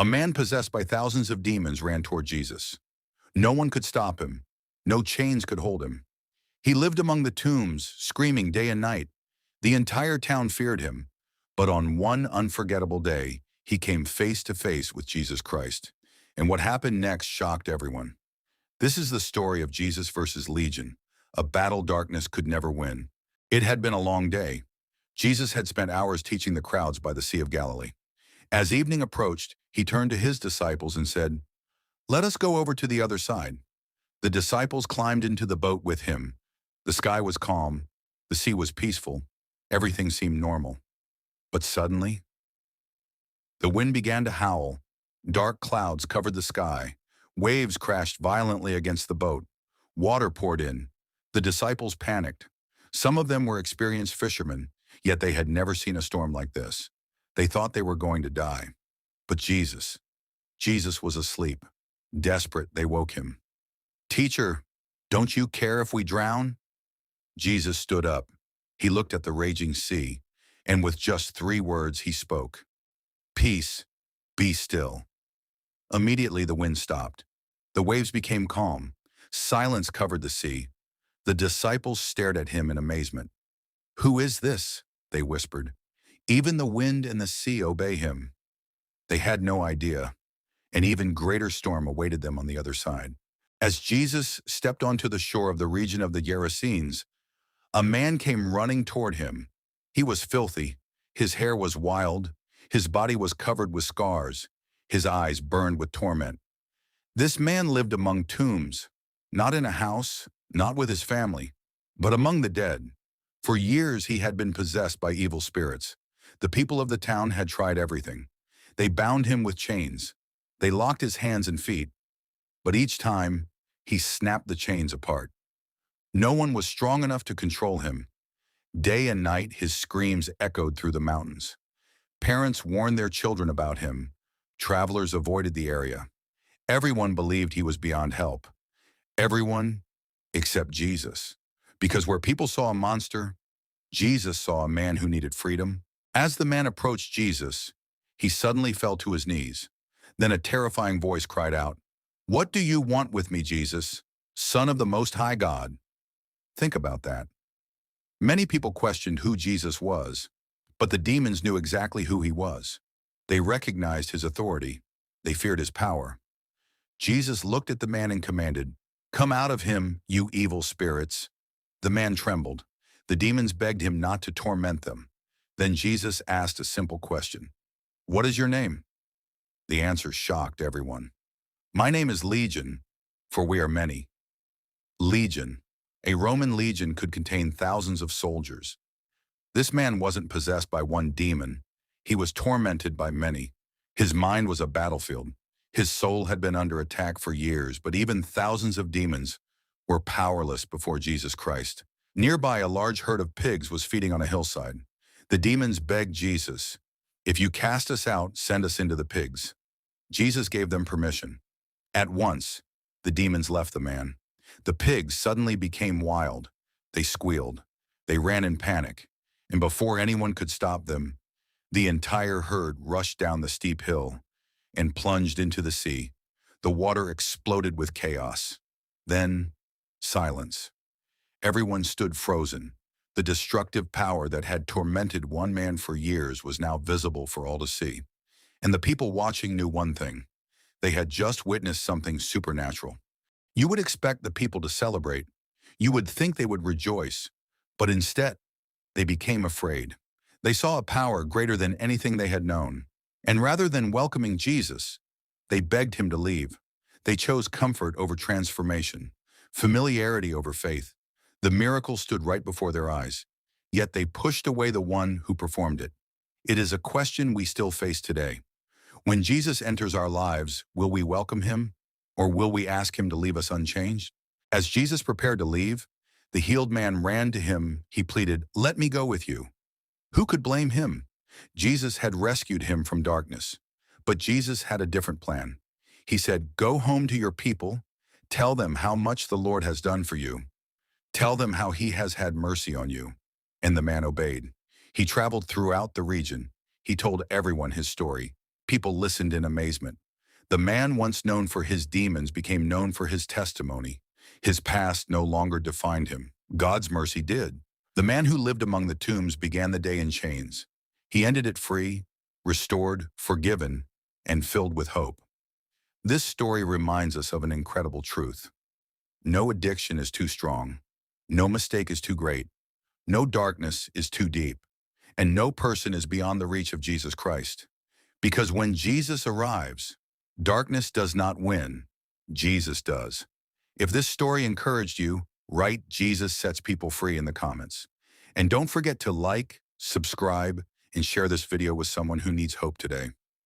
A man possessed by thousands of demons ran toward Jesus. No one could stop him. No chains could hold him. He lived among the tombs, screaming day and night. The entire town feared him. But on one unforgettable day, he came face to face with Jesus Christ. And what happened next shocked everyone. This is the story of Jesus versus Legion, a battle darkness could never win. It had been a long day. Jesus had spent hours teaching the crowds by the Sea of Galilee. As evening approached, he turned to his disciples and said, "Let us go over to the other side." The disciples climbed into the boat with him. The sky was calm. The sea was peaceful. Everything seemed normal. But suddenly, the wind began to howl. Dark clouds covered the sky. Waves crashed violently against the boat. Water poured in. The disciples panicked. Some of them were experienced fishermen, yet they had never seen a storm like this. They thought they were going to die. But Jesus was asleep. Desperate, they woke him. "Teacher, don't you care if we drown?" Jesus stood up. He looked at the raging sea, and with just 3 words he spoke. "Peace, be still." Immediately the wind stopped. The waves became calm. Silence covered the sea. The disciples stared at him in amazement. "Who is this?" they whispered. "Even the wind and the sea obey him." They had no idea. An even greater storm awaited them on the other side. As Jesus stepped onto the shore of the region of the Gerasenes, a man came running toward him. He was filthy. His hair was wild. His body was covered with scars. His eyes burned with torment. This man lived among tombs, not in a house, not with his family, but among the dead. For years he had been possessed by evil spirits. The people of the town had tried everything. They bound him with chains. They locked his hands and feet. But each time, he snapped the chains apart. No one was strong enough to control him. Day and night, his screams echoed through the mountains. Parents warned their children about him. Travelers avoided the area. Everyone believed he was beyond help. Everyone except Jesus. Because where people saw a monster, Jesus saw a man who needed freedom. As the man approached Jesus, he suddenly fell to his knees. Then a terrifying voice cried out, "What do you want with me, Jesus, Son of the Most High God?" Think about that. Many people questioned who Jesus was, but the demons knew exactly who he was. They recognized his authority. They feared his power. Jesus looked at the man and commanded, "Come out of him, you evil spirits." The man trembled. The demons begged him not to torment them. Then Jesus asked a simple question. "What is your name?" The answer shocked everyone. "My name is Legion, for we are many." Legion. A Roman legion could contain thousands of soldiers. This man wasn't possessed by one demon. He was tormented by many. His mind was a battlefield. His soul had been under attack for years, but even thousands of demons were powerless before Jesus Christ. Nearby, a large herd of pigs was feeding on a hillside. The demons begged Jesus, "If you cast us out, send us into the pigs." Jesus gave them permission. At once, the demons left the man. The pigs suddenly became wild. They squealed. They ran in panic. And before anyone could stop them, the entire herd rushed down the steep hill and plunged into the sea. The water exploded with chaos. Then, silence. Everyone stood frozen. The destructive power that had tormented one man for years was now visible for all to see. And the people watching knew one thing. They had just witnessed something supernatural. You would expect the people to celebrate. You would think they would rejoice. But instead, they became afraid. They saw a power greater than anything they had known. And rather than welcoming Jesus, they begged him to leave. They chose comfort over transformation, familiarity over faith. The miracle stood right before their eyes, yet they pushed away the one who performed it. It is a question we still face today. When Jesus enters our lives, will we welcome him, or will we ask him to leave us unchanged? As Jesus prepared to leave, the healed man ran to him. He pleaded, "Let me go with you." Who could blame him? Jesus had rescued him from darkness. But Jesus had a different plan. He said, "Go home to your people. Tell them how much the Lord has done for you. Tell them how he has had mercy on you." And the man obeyed. He traveled throughout the region. He told everyone his story. People listened in amazement. The man once known for his demons became known for his testimony. His past no longer defined him. God's mercy did. The man who lived among the tombs began the day in chains. He ended it free, restored, forgiven, and filled with hope. This story reminds us of an incredible truth. No addiction is too strong. No mistake is too great. No darkness is too deep. And no person is beyond the reach of Jesus Christ. Because when Jesus arrives, darkness does not win. Jesus does. If this story encouraged you, write "Jesus sets people free" in the comments. And don't forget to like, subscribe, and share this video with someone who needs hope today.